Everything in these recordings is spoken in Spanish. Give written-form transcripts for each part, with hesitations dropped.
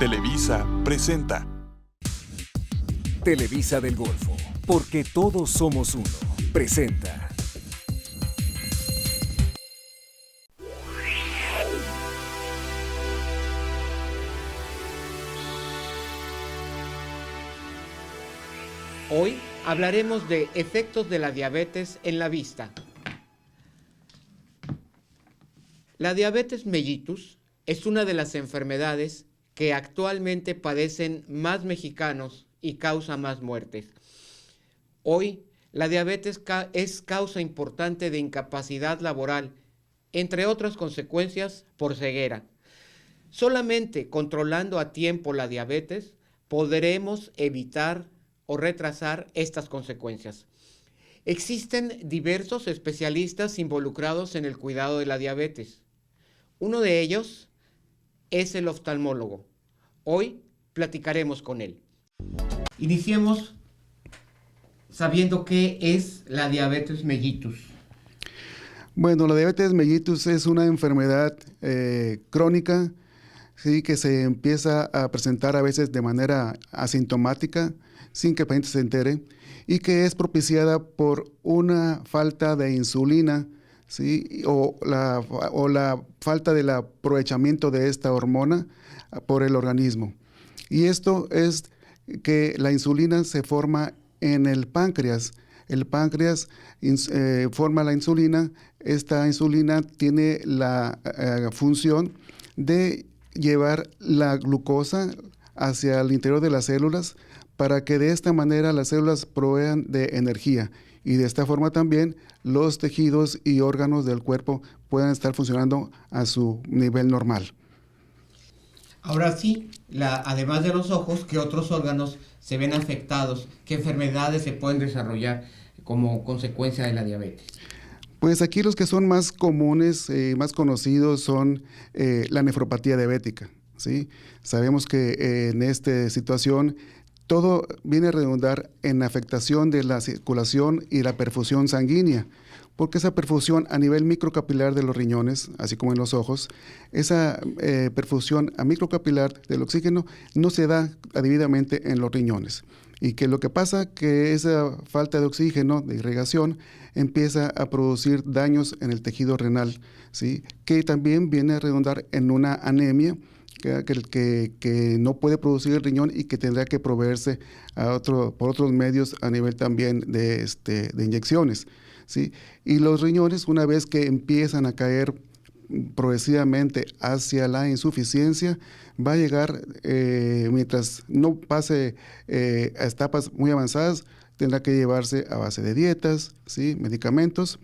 Televisa presenta Televisa del Golfo, porque todos somos uno, presenta. Hoy hablaremos de efectos de la diabetes en la vista. La diabetes mellitus es una de las enfermedades que actualmente padecen más mexicanos y causa más muertes. Hoy, la diabetes es causa importante de incapacidad laboral, entre otras consecuencias por ceguera. Solamente controlando a tiempo la diabetes podremos evitar o retrasar estas consecuencias. Existen diversos especialistas involucrados en el cuidado de la diabetes. Uno de ellos es el oftalmólogo. Hoy platicaremos con él. Iniciemos sabiendo qué es la diabetes mellitus. Bueno, la diabetes mellitus es una enfermedad crónica, sí, que se empieza a presentar a veces de manera asintomática, sin que el paciente se entere, y que es propiciada por una falta de insulina, ¿sí? o la falta del aprovechamiento de esta hormona por el organismo. Y esto es que la insulina se forma en el páncreas. El páncreas forma la insulina. Esta insulina tiene la función de llevar la glucosa hacia el interior de las células para que de esta manera las células provean de energía y de esta forma también los tejidos y órganos del cuerpo puedan estar funcionando a su nivel normal. Ahora sí, además de los ojos, ¿qué otros órganos se ven afectados? ¿Qué enfermedades se pueden desarrollar como consecuencia de la diabetes? Pues aquí los que son más comunes, más conocidos son la nefropatía diabética, ¿sí? Sabemos que en esta situación todo viene a redundar en afectación de la circulación y la perfusión sanguínea, porque esa perfusión a nivel microcapilar de los riñones, así como en los ojos, esa perfusión a microcapilar del oxígeno no se da debidamente en los riñones. Y que lo que pasa que esa falta de oxígeno, de irrigación, empieza a producir daños en el tejido renal, ¿sí? Que también viene a redundar en una anemia, que no puede producir el riñón y que tendrá que proveerse por otros medios a nivel también de inyecciones, ¿sí? Y los riñones, una vez que empiezan a caer progresivamente hacia la insuficiencia, va a llegar, mientras no pase a etapas muy avanzadas, tendrá que llevarse a base de dietas, ¿sí? Medicamentos,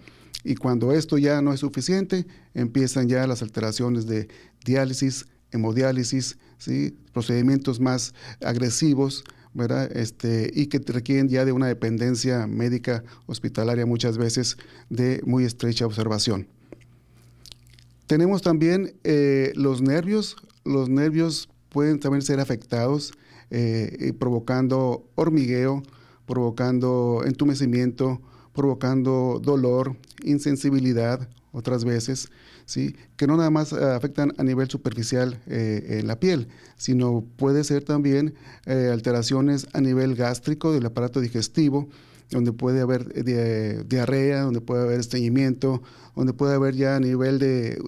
y cuando esto ya no es suficiente, empiezan ya las alteraciones de diálisis, hemodiálisis, ¿sí? Procedimientos más agresivos, ¿verdad? Y que requieren ya de una dependencia médica hospitalaria muchas veces de muy estrecha observación. Tenemos también los nervios. Los nervios pueden también ser afectados, provocando hormigueo, provocando entumecimiento, provocando dolor, insensibilidad otras veces, ¿sí? Que no nada más afectan a nivel superficial en la piel, sino puede ser también alteraciones a nivel gástrico del aparato digestivo, donde puede haber diarrea, donde puede haber estreñimiento, donde puede haber ya a nivel de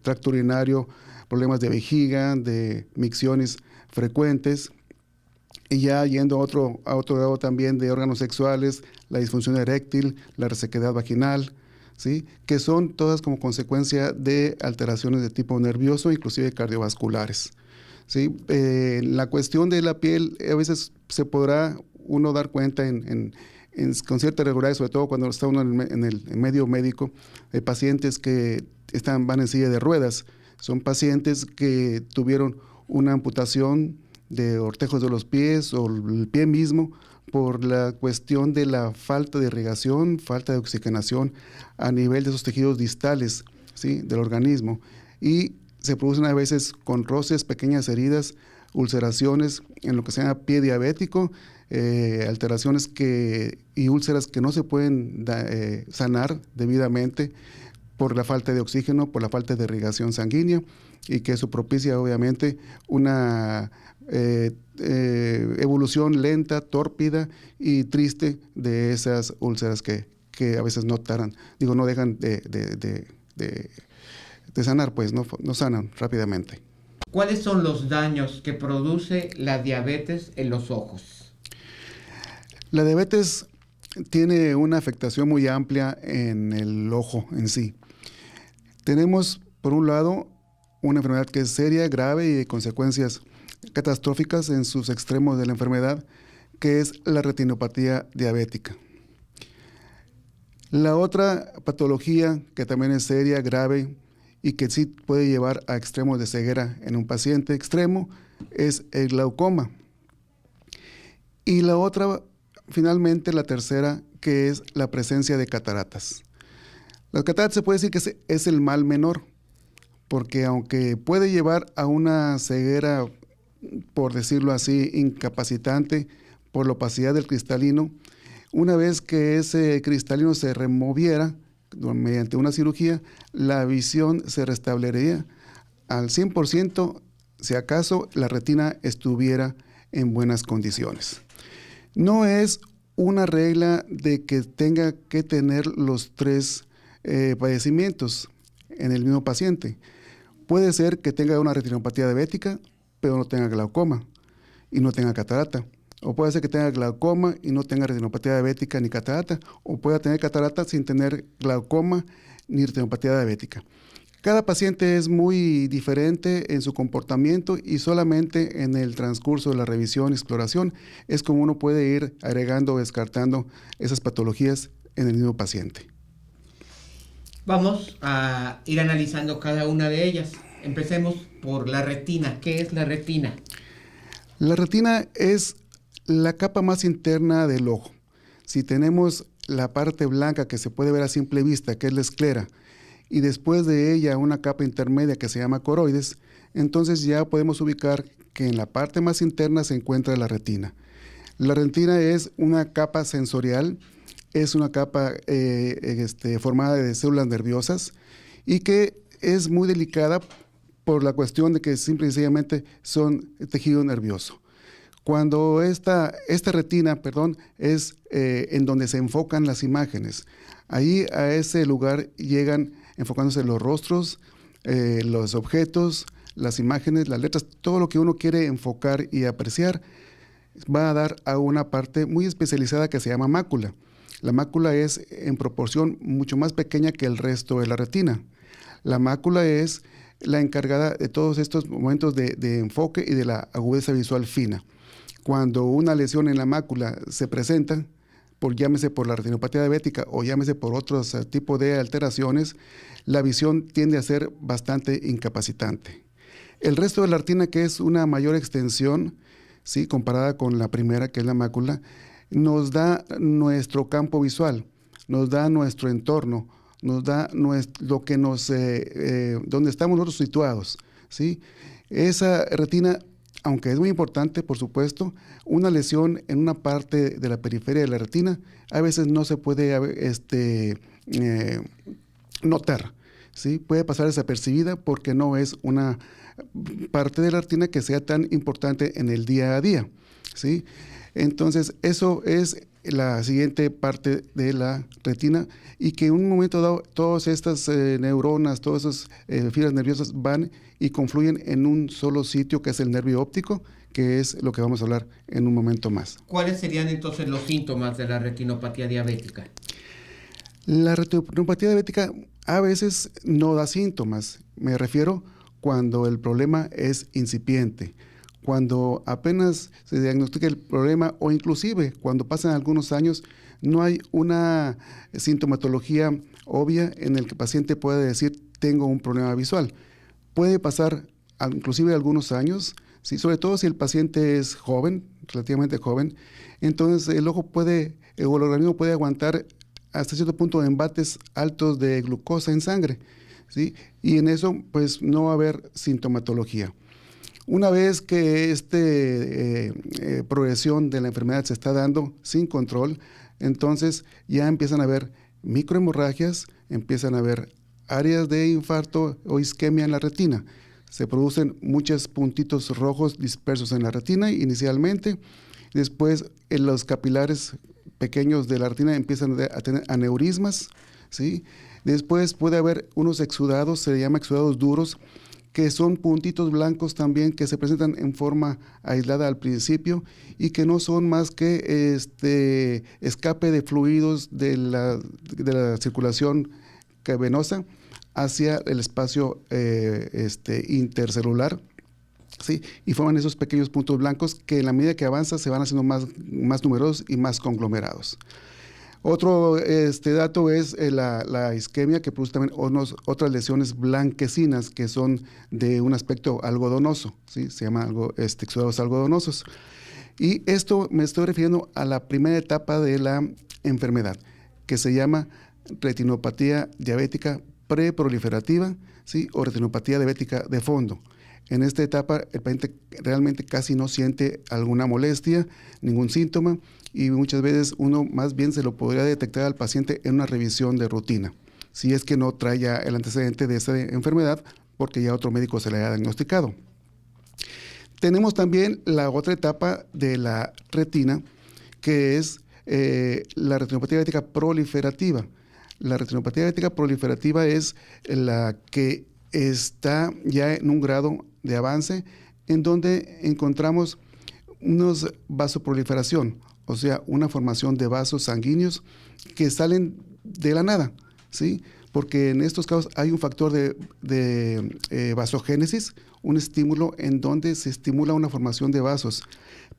tracto urinario problemas de vejiga, de micciones frecuentes, y ya yendo a otro lado también de órganos sexuales, la disfunción eréctil, la resequedad vaginal, ¿sí? Que son todas como consecuencia de alteraciones de tipo nervioso, inclusive cardiovasculares, ¿sí? La cuestión de la piel, a veces se podrá uno dar cuenta con cierta regularidad, sobre todo cuando está uno en el medio médico, de pacientes que van en silla de ruedas. Son pacientes que tuvieron una amputación de ortejos de los pies o el pie mismo por la cuestión de la falta de irrigación, falta de oxigenación a nivel de esos tejidos distales, ¿sí? Del organismo, y se producen a veces con roces, pequeñas heridas, ulceraciones en lo que se llama pie diabético, alteraciones y úlceras que no se pueden sanar debidamente por la falta de oxígeno, por la falta de irrigación sanguínea, y que eso propicia obviamente una evolución lenta, tórpida y triste de esas úlceras que a veces no dejan de sanar, pues no sanan rápidamente. ¿Cuáles son los daños que produce la diabetes en los ojos? La diabetes tiene una afectación muy amplia en el ojo en sí. Tenemos, por un lado, una enfermedad que es seria, grave y de consecuencias catastróficas en sus extremos de la enfermedad, que es la retinopatía diabética. La otra patología que también es seria, grave y que sí puede llevar a extremos de ceguera en un paciente extremo es el glaucoma. Y la otra, finalmente, la tercera, que es la presencia de cataratas. Las cataratas se puede decir que es el mal menor, porque aunque puede llevar a una ceguera, por decirlo así, incapacitante por la opacidad del cristalino, una vez que ese cristalino se removiera mediante una cirugía, la visión se restablecería al 100%, si acaso la retina estuviera en buenas condiciones. No es una regla de que tenga que tener los tres padecimientos en el mismo paciente. Puede ser que tenga una retinopatía diabética, pero no tenga glaucoma y no tenga catarata. O puede ser que tenga glaucoma y no tenga retinopatía diabética ni catarata. O pueda tener catarata sin tener glaucoma ni retinopatía diabética. Cada paciente es muy diferente en su comportamiento y solamente en el transcurso de la revisión y exploración es como uno puede ir agregando o descartando esas patologías en el mismo paciente. Vamos a ir analizando cada una de ellas. Empecemos por la retina. ¿Qué es la retina? La retina es la capa más interna del ojo. Si tenemos la parte blanca que se puede ver a simple vista, que es la esclera, y después de ella una capa intermedia que se llama coroides, entonces ya podemos ubicar que en la parte más interna se encuentra la retina. La retina es una capa sensorial, es una capa formada de células nerviosas y que es muy delicada por la cuestión de que simple y sencillamente son tejido nervioso. Cuando esta retina, es en donde se enfocan las imágenes. Ahí a ese lugar llegan enfocándose los rostros, los objetos, las imágenes, las letras, todo lo que uno quiere enfocar y apreciar va a dar a una parte muy especializada que se llama mácula. La mácula es en proporción mucho más pequeña que el resto de la retina. La mácula es la encargada de todos estos momentos de enfoque y de la agudeza visual fina. Cuando una lesión en la mácula se presenta, llámese por la retinopatía diabética o llámese por otros tipos de alteraciones, la visión tiende a ser bastante incapacitante. El resto de la retina, que es una mayor extensión, ¿sí?, comparada con la primera, que es la mácula, nos da nuestro campo visual, nos da nuestro entorno, nos da lo que donde estamos nosotros situados, ¿sí? Esa retina, aunque es muy importante, por supuesto, una lesión en una parte de la periferia de la retina a veces no se puede notar, ¿sí? Puede pasar desapercibida porque no es una parte de la retina que sea tan importante en el día a día, ¿sí? Entonces, eso es la siguiente parte de la retina y que en un momento dado todas estas neuronas, todas esas fibras nerviosas van y confluyen en un solo sitio que es el nervio óptico, que es lo que vamos a hablar en un momento más. ¿Cuáles serían entonces los síntomas de la retinopatía diabética? La retinopatía diabética a veces no da síntomas, me refiero cuando el problema es incipiente. Cuando apenas se diagnostica el problema o inclusive cuando pasan algunos años, no hay una sintomatología obvia en el que el paciente pueda decir tengo un problema visual. Puede pasar inclusive algunos años, ¿sí? Sobre todo si el paciente es joven, relativamente joven, entonces el ojo o el organismo puede aguantar hasta cierto punto embates altos de glucosa en sangre, ¿sí? Y en eso pues no va a haber sintomatología. Una vez que esta progresión de la enfermedad se está dando sin control, entonces ya empiezan a haber microhemorragias, empiezan a haber áreas de infarto o isquemia en la retina. Se producen muchos puntitos rojos dispersos en la retina inicialmente, después en los capilares pequeños de la retina empiezan a tener aneurismas, ¿sí? Después puede haber unos exudados, se llama exudados duros, que son puntitos blancos también que se presentan en forma aislada al principio y que no son más que escape de fluidos de la circulación venosa hacia el espacio intercelular, ¿sí? Y forman esos pequeños puntos blancos que en la medida que avanza se van haciendo más numerosos y más conglomerados. Otro dato es la isquemia, que produce también otras lesiones blanquecinas que son de un aspecto algodonoso, ¿sí? Se llama exudados algodonosos. Y esto me estoy refiriendo a la primera etapa de la enfermedad, que se llama retinopatía diabética preproliferativa, ¿sí? O retinopatía diabética de fondo. En esta etapa el paciente realmente casi no siente alguna molestia, ningún síntoma, y muchas veces uno más bien se lo podría detectar al paciente en una revisión de rutina, si es que no trae ya el antecedente de esa enfermedad porque ya otro médico se le haya diagnosticado. Tenemos también la otra etapa de la retina, que es la retinopatía diabética proliferativa. La retinopatía diabética proliferativa es la que está ya en un grado de avance en donde encontramos unos vasoproliferación, o sea, una formación de vasos sanguíneos que salen de la nada, ¿sí? Porque en estos casos hay un factor de vasogénesis, un estímulo en donde se estimula una formación de vasos,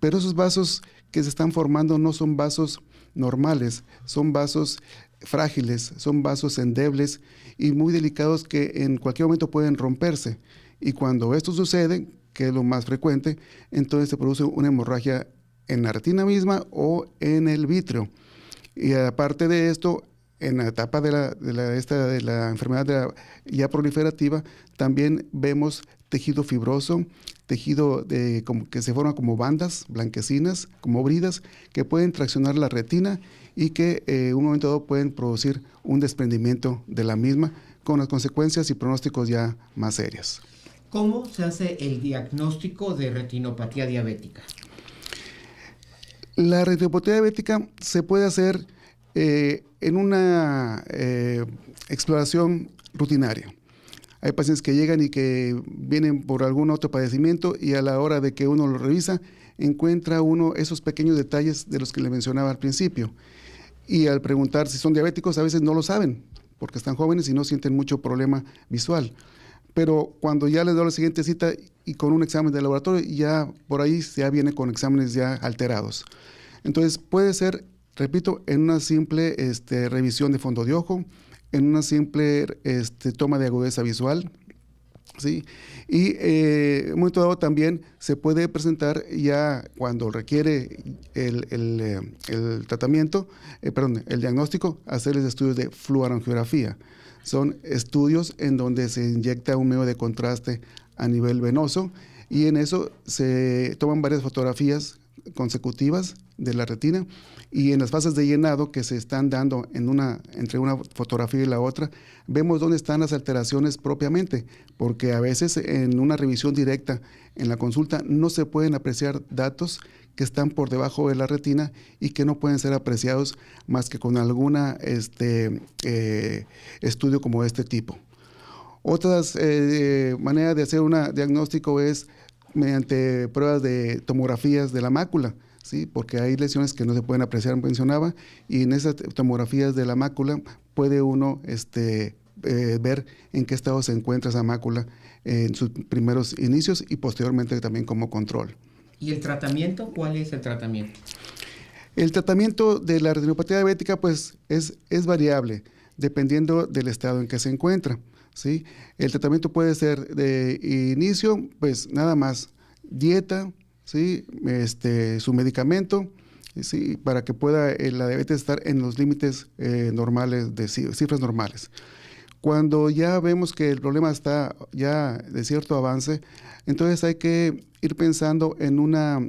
pero esos vasos que se están formando no son vasos normales, son vasos frágiles, son vasos endebles y muy delicados que en cualquier momento pueden romperse. Y cuando esto sucede, que es lo más frecuente, entonces se produce una hemorragia en la retina misma o en el vítreo. Y aparte de esto, en la etapa de la enfermedad ya proliferativa, también vemos tejido fibroso, tejido que se forma como bandas blanquecinas, como bridas, que pueden traccionar la retina y que en un momento dado pueden producir un desprendimiento de la misma, con las consecuencias y pronósticos ya más serias. ¿Cómo se hace el diagnóstico de retinopatía diabética? La retinopatía diabética se puede hacer en una exploración rutinaria. Hay pacientes que llegan y que vienen por algún otro padecimiento y a la hora de que uno lo revisa, encuentra uno esos pequeños detalles de los que le mencionaba al principio. Y al preguntar si son diabéticos, a veces no lo saben, porque están jóvenes y no sienten mucho problema visual. Pero cuando ya les doy la siguiente cita y con un examen de laboratorio, ya por ahí ya viene con exámenes ya alterados. Entonces puede ser, repito, en una simple revisión de fondo de ojo, en una simple toma de agudeza visual, ¿sí? Y en un momento dado también se puede presentar ya cuando requiere el tratamiento, el diagnóstico, hacerles estudios de fluorangiografía. Son estudios en donde se inyecta un medio de contraste a nivel venoso y en eso se toman varias fotografías consecutivas de la retina y en las fases de llenado que se están dando entre una fotografía y la otra, vemos dónde están las alteraciones propiamente, porque a veces en una revisión directa en la consulta no se pueden apreciar datos que están por debajo de la retina y que no pueden ser apreciados más que con alguna estudio como este tipo. Otras maneras de hacer un diagnóstico es mediante pruebas de tomografías de la mácula, ¿sí? Porque hay lesiones que no se pueden apreciar, mencionaba, y en esas tomografías de la mácula puede uno ver en qué estado se encuentra esa mácula en sus primeros inicios y posteriormente también como control. ¿Y el tratamiento? ¿Cuál es el tratamiento? El tratamiento de la retinopatía diabética pues es variable dependiendo del estado en que se encuentra, ¿sí? El tratamiento puede ser de inicio, pues nada más dieta, ¿sí? Su medicamento, ¿sí? Para que pueda la diabetes estar en los límites normales, de cifras normales. Cuando ya vemos que el problema está ya de cierto avance, entonces hay que ir pensando en una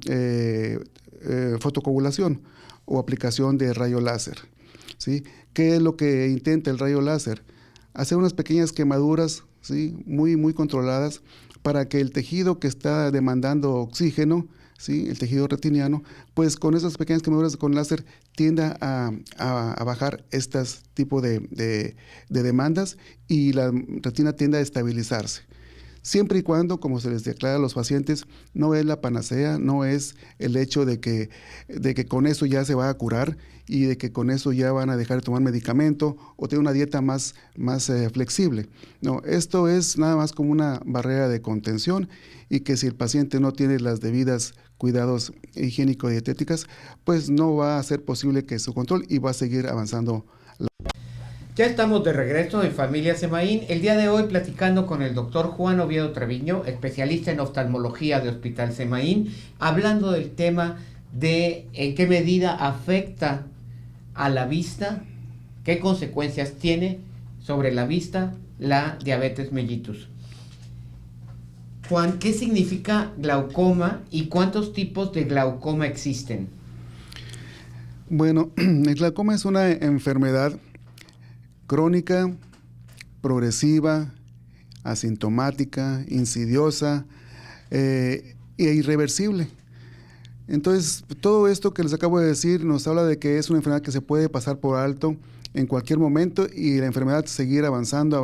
fotocoagulación o aplicación de rayo láser, ¿sí? ¿Qué es lo que intenta el rayo láser? hacer unas pequeñas quemaduras, ¿sí? Muy controladas, para que el tejido que está demandando oxígeno, ¿sí? El tejido retiniano, pues con esas pequeñas quemaduras con láser tienda a bajar estas tipo de demandas y la retina tiende a estabilizarse. Siempre y cuando, como se les declara a los pacientes, no es la panacea, no es el hecho de que con eso ya se va a curar y de que con eso ya van a dejar de tomar medicamento o tener una dieta más flexible. No, esto es nada más como una barrera de contención y que si el paciente no tiene las debidas cuidados higiénico-dietéticas, pues no va a ser posible que su control y va a seguir avanzando. Ya estamos de regreso en Familia Semaín, el día de hoy platicando con el doctor Juan Oviedo Treviño, especialista en oftalmología de Hospital Semaín, hablando del tema de en qué medida afecta a la vista, qué consecuencias tiene sobre la vista la diabetes mellitus. Juan, ¿qué significa glaucoma y cuántos tipos de glaucoma existen? Bueno, el glaucoma es una enfermedad crónica, progresiva, asintomática, insidiosa e irreversible. Entonces, todo esto que les acabo de decir nos habla de que es una enfermedad que se puede pasar por alto en cualquier momento y la enfermedad seguir avanzando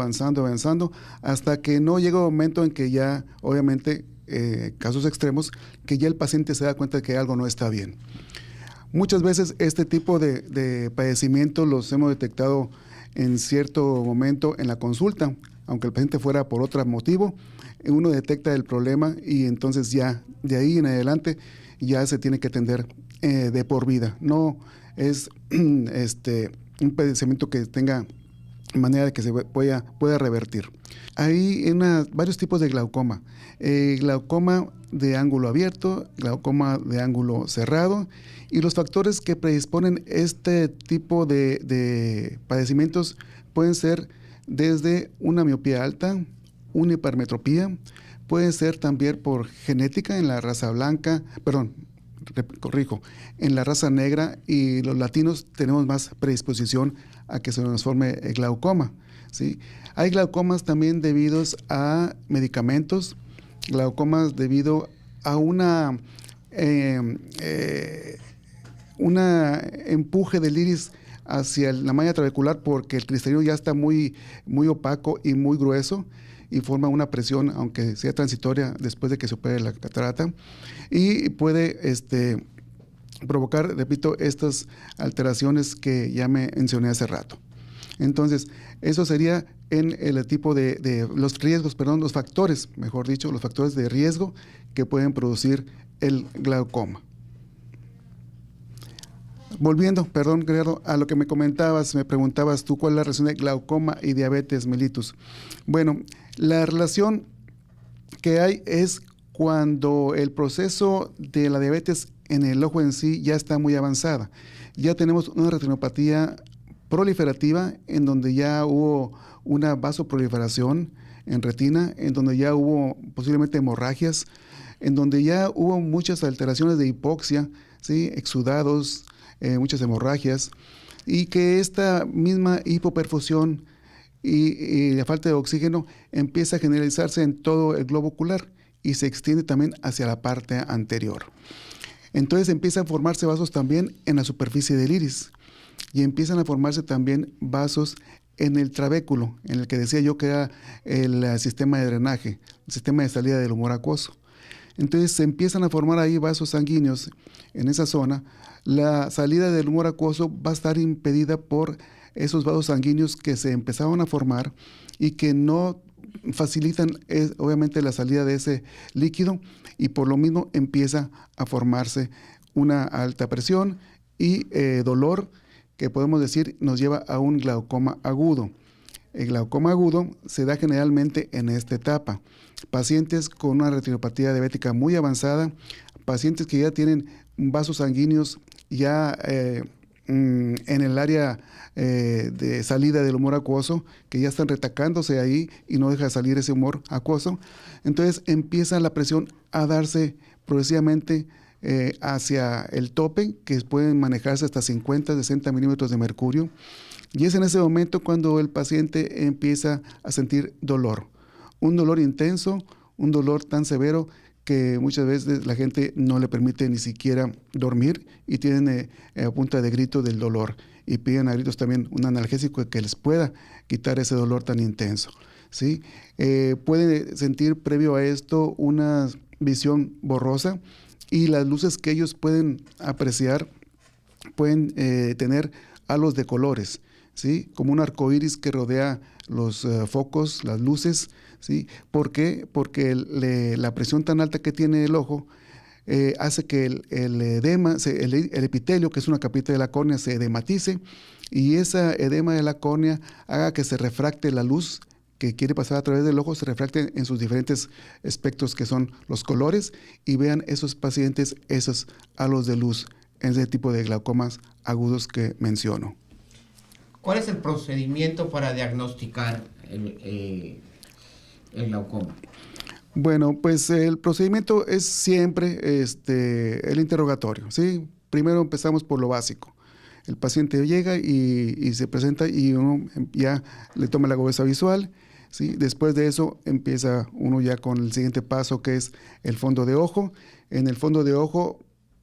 hasta que no llega un momento en que ya, obviamente, casos extremos, que ya el paciente se da cuenta de que algo no está bien. Muchas veces este tipo de padecimientos los hemos detectado en cierto momento en la consulta, aunque el paciente fuera por otro motivo, uno detecta el problema y entonces ya de ahí en adelante ya se tiene que atender de por vida. No es un padecimiento que tenga manera de que se pueda revertir. Hay varios tipos de glaucoma. Glaucoma de ángulo abierto, glaucoma de ángulo cerrado, y los factores que predisponen este tipo de padecimientos pueden ser desde una miopía alta, una hipermetropía, puede ser también por genética en la raza blanca, en la raza negra, y los latinos tenemos más predisposición a que se nos forme el glaucoma, ¿sí? Hay glaucomas también debidos a medicamentos, glaucomas debido a una empuje del iris hacia la malla trabecular porque el cristalino ya está muy opaco y muy grueso y forma una presión, aunque sea transitoria, después de que se opere la catarata, y puede provocar, repito, estas alteraciones que ya me mencioné hace rato. Entonces, eso sería en el tipo de los riesgos, los factores, mejor dicho, los factores de riesgo que pueden producir el glaucoma. Volviendo, Gerardo, a lo que me preguntabas tú, ¿cuál es la relación de glaucoma y diabetes mellitus? Bueno, la relación que hay es cuando el proceso de la diabetes en el ojo en sí ya está muy avanzada. Ya tenemos una retinopatía proliferativa en donde ya hubo una vasoproliferación en retina, en donde ya hubo posiblemente hemorragias, en donde ya hubo muchas alteraciones de hipoxia, ¿sí? Exudados, muchas hemorragias, y que esta misma hipoperfusión y la falta de oxígeno empieza a generalizarse en todo el globo ocular y se extiende también hacia la parte anterior. Entonces empiezan a formarse vasos también en la superficie del iris y empiezan a formarse también vasos en el trabéculo, en el que decía yo que era el sistema de drenaje, el sistema de salida del humor acuoso. Entonces se empiezan a formar ahí vasos sanguíneos en esa zona. La salida del humor acuoso va a estar impedida por esos vasos sanguíneos que se empezaron a formar y que no facilitan obviamente la salida de ese líquido, y por lo mismo empieza a formarse una alta presión y dolor que podemos decir nos lleva a un glaucoma agudo. El glaucoma agudo se da generalmente en esta etapa. Pacientes con una retinopatía diabética muy avanzada, pacientes que ya tienen vasos sanguíneos ya en el área de salida del humor acuoso, que ya están retacándose ahí y no deja salir ese humor acuoso. Entonces empieza la presión a darse progresivamente hacia el tope, que pueden manejarse hasta 50, 60 milímetros de mercurio. Y es en ese momento cuando el paciente empieza a sentir dolor, un dolor intenso, un dolor tan severo que muchas veces la gente no le permite ni siquiera dormir y tienen a punta de grito del dolor y piden a gritos también un analgésico que les pueda quitar ese dolor tan intenso, ¿sí? Pueden sentir previo a esto una visión borrosa y las luces que ellos pueden apreciar pueden tener halos de colores, ¿sí? Como un arco iris que rodea los focos, las luces, ¿sí? ¿Por qué? Porque la presión tan alta que tiene el ojo hace que el edema, el epitelio, que es una capita de la córnea, se edematice y esa edema de la córnea haga que se refracte la luz que quiere pasar a través del ojo, se refracte en sus diferentes espectros que son los colores y vean esos pacientes esos halos de luz en ese tipo de glaucomas agudos que menciono. ¿Cuál es el procedimiento para diagnosticar el glaucoma? Bueno, pues el procedimiento es siempre el interrogatorio, ¿sí? Primero empezamos por lo básico. El paciente llega y se presenta y uno ya le toma la agudeza visual, ¿sí? Después de eso empieza uno ya con el siguiente paso que es el fondo de ojo. En el fondo de ojo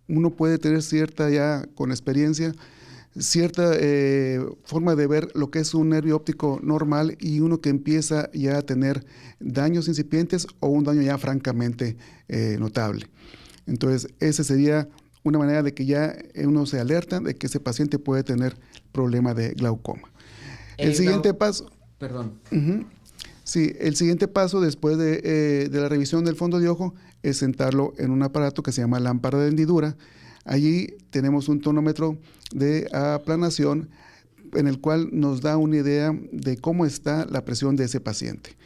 uno puede tener cierta ya con experiencia, cierta forma de ver lo que es un nervio óptico normal y uno que empieza ya a tener daños incipientes o un daño ya francamente notable. Entonces, esa sería una manera de que ya uno se alerta de que ese paciente puede tener problema de glaucoma. El siguiente paso... Perdón. Sí, el siguiente paso después de la revisión del fondo de ojo es sentarlo en un aparato que se llama lámpara de hendidura. Allí tenemos un tonómetro de aplanación en el cual nos da una idea de cómo está la presión de ese paciente.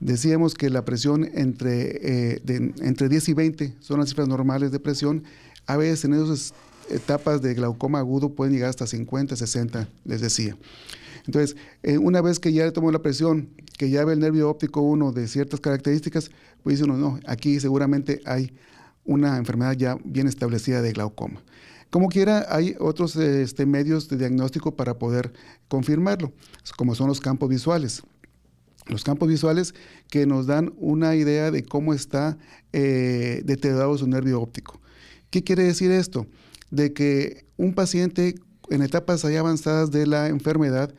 Decíamos que la presión entre 10 y 20 son las cifras normales de presión. A veces en esas etapas de glaucoma agudo pueden llegar hasta 50, 60, les decía. Entonces, una vez que ya le tomó la presión, que ya ve el nervio óptico 1 de ciertas características, pues dice uno, no, aquí seguramente hay una enfermedad ya bien establecida de glaucoma. Como quiera, hay otros medios de diagnóstico para poder confirmarlo, como son los campos visuales. Los campos visuales que nos dan una idea de cómo está deteriorado su nervio óptico. ¿Qué quiere decir esto? De que un paciente en etapas ya avanzadas de la enfermedad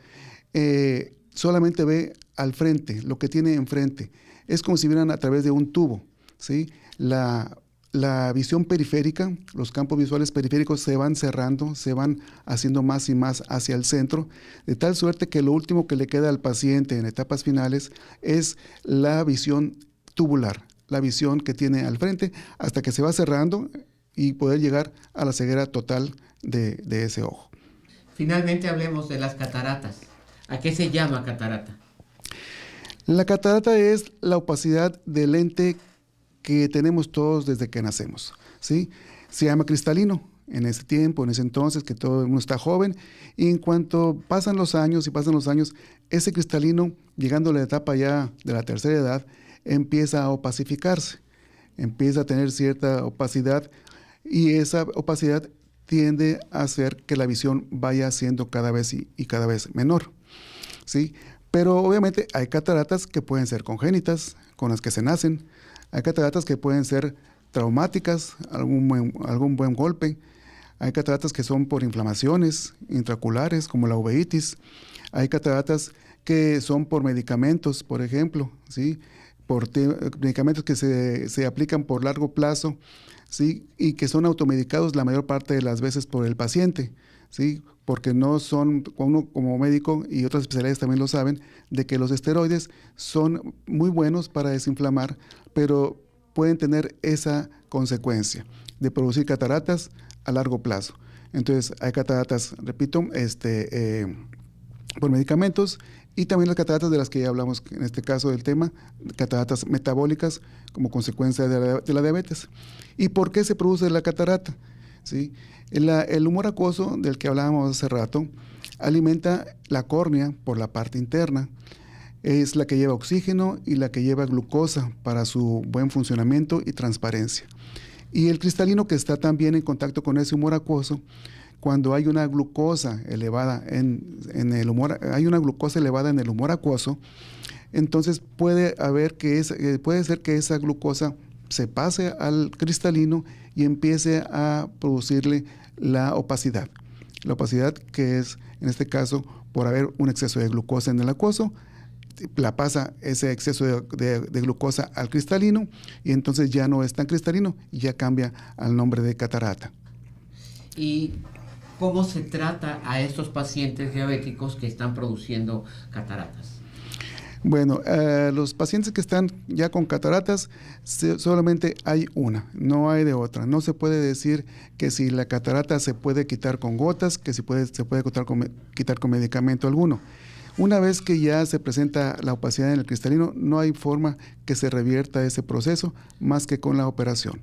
solamente ve al frente, lo que tiene enfrente. Es como si vieran a través de un tubo, ¿sí? La visión periférica, los campos visuales periféricos se van cerrando, se van haciendo más y más hacia el centro, de tal suerte que lo último que le queda al paciente en etapas finales es la visión tubular, la visión que tiene al frente, hasta que se va cerrando y poder llegar a la ceguera total de ese ojo. Finalmente hablemos de las cataratas. ¿A qué se llama catarata? La catarata es la opacidad del lente que tenemos todos desde que nacemos, ¿sí? Se llama cristalino en ese tiempo, en ese entonces, que todo el mundo está joven, y en cuanto pasan los años, ese cristalino, llegando a la etapa ya de la tercera edad, empieza a opacificarse, empieza a tener cierta opacidad, y esa opacidad tiende a hacer que la visión vaya siendo cada vez y cada vez menor, ¿sí? Pero obviamente hay cataratas que pueden ser congénitas, con las que se nacen. Hay cataratas que pueden ser traumáticas, algún buen golpe. Hay cataratas que son por inflamaciones intraoculares, como la uveitis. Hay cataratas que son por medicamentos, por ejemplo, ¿sí? Por medicamentos que se aplican por largo plazo, ¿sí? Y que son automedicados la mayor parte de las veces por el paciente, ¿sí? Porque no son, uno como médico y otras especialidades también lo saben, de que los esteroides son muy buenos para desinflamar, pero pueden tener esa consecuencia de producir cataratas a largo plazo. Entonces hay cataratas, repito, por medicamentos, y también las cataratas de las que ya hablamos en este caso del tema, cataratas metabólicas como consecuencia de la diabetes. ¿Y por qué se produce la catarata? ¿Sí? El humor acuoso del que hablábamos hace rato alimenta la córnea por la parte interna. Es la que lleva oxígeno y la que lleva glucosa para su buen funcionamiento y transparencia. Y el cristalino, que está también en contacto con ese humor acuoso, cuando hay una glucosa elevada en el humor, hay una glucosa elevada en el humor acuoso, entonces puede ser que esa glucosa se pase al cristalino y empiece a producirle la opacidad. La opacidad que es, en este caso, por haber un exceso de glucosa en el acuoso, la pasa ese exceso de glucosa al cristalino y entonces ya no es tan cristalino y ya cambia al nombre de catarata. ¿Y cómo se trata a estos pacientes diabéticos que están produciendo cataratas? Bueno, los pacientes que están ya con cataratas, solamente hay una, no hay de otra. No se puede decir que si la catarata se puede quitar con gotas, que se puede quitar con medicamento alguno. Una vez que ya se presenta la opacidad en el cristalino, no hay forma que se revierta ese proceso más que con la operación.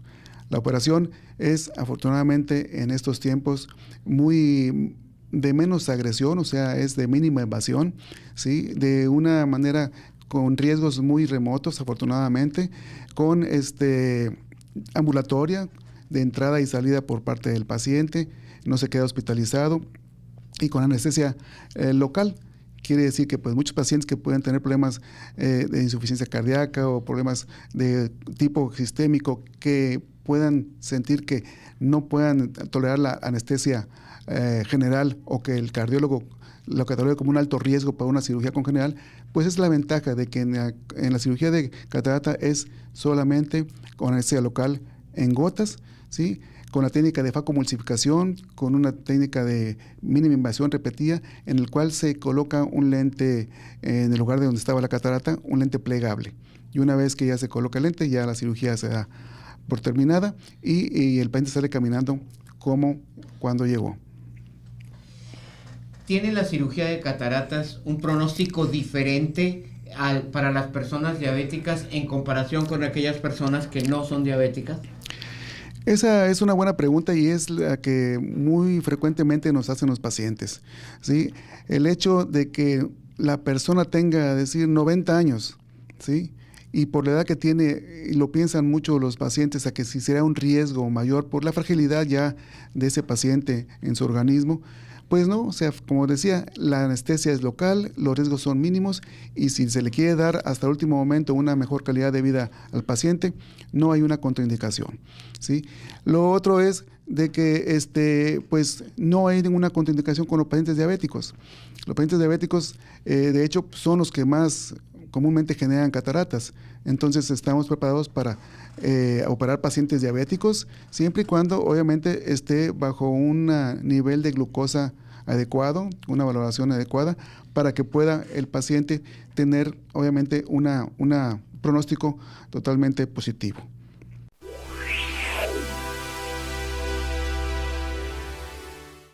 La operación es, afortunadamente, en estos tiempos muy de menos agresión, o sea, es de mínima invasión, ¿sí? De una manera con riesgos muy remotos, afortunadamente, con ambulatoria, de entrada y salida por parte del paciente, no se queda hospitalizado y con anestesia local. Quiere decir que pues, muchos pacientes que pueden tener problemas de insuficiencia cardíaca o problemas de tipo sistémico que puedan sentir que no puedan tolerar la anestesia general o que el cardiólogo lo catalogue como un alto riesgo para una cirugía con general, pues es la ventaja de que en la cirugía de catarata es solamente con anestesia local en gotas, ¿sí? Con la técnica de facomulsificación, con una técnica de mínima invasión repetida, en el cual se coloca un lente en el lugar de donde estaba la catarata, un lente plegable. Y una vez que ya se coloca el lente, ya la cirugía se da por terminada y el paciente sale caminando como cuando llegó. ¿Tiene la cirugía de cataratas un pronóstico diferente para las personas diabéticas en comparación con aquellas personas que no son diabéticas? Esa es una buena pregunta y es la que muy frecuentemente nos hacen los pacientes, ¿sí? El hecho de que la persona tenga, decir, 90 años, ¿sí? Y por la edad que tiene, y lo piensan mucho los pacientes, a que si será un riesgo mayor por la fragilidad ya de ese paciente en su organismo, pues no, o sea, como decía, la anestesia es local, los riesgos son mínimos y si se le quiere dar hasta el último momento una mejor calidad de vida al paciente, no hay una contraindicación, ¿sí? Lo otro es de que pues no hay ninguna contraindicación con los pacientes diabéticos. Los pacientes diabéticos, de hecho, son los que más comúnmente generan cataratas. Entonces estamos preparados para operar pacientes diabéticos siempre y cuando obviamente esté bajo un nivel de glucosa adecuado, una valoración adecuada para que pueda el paciente tener obviamente un pronóstico totalmente positivo.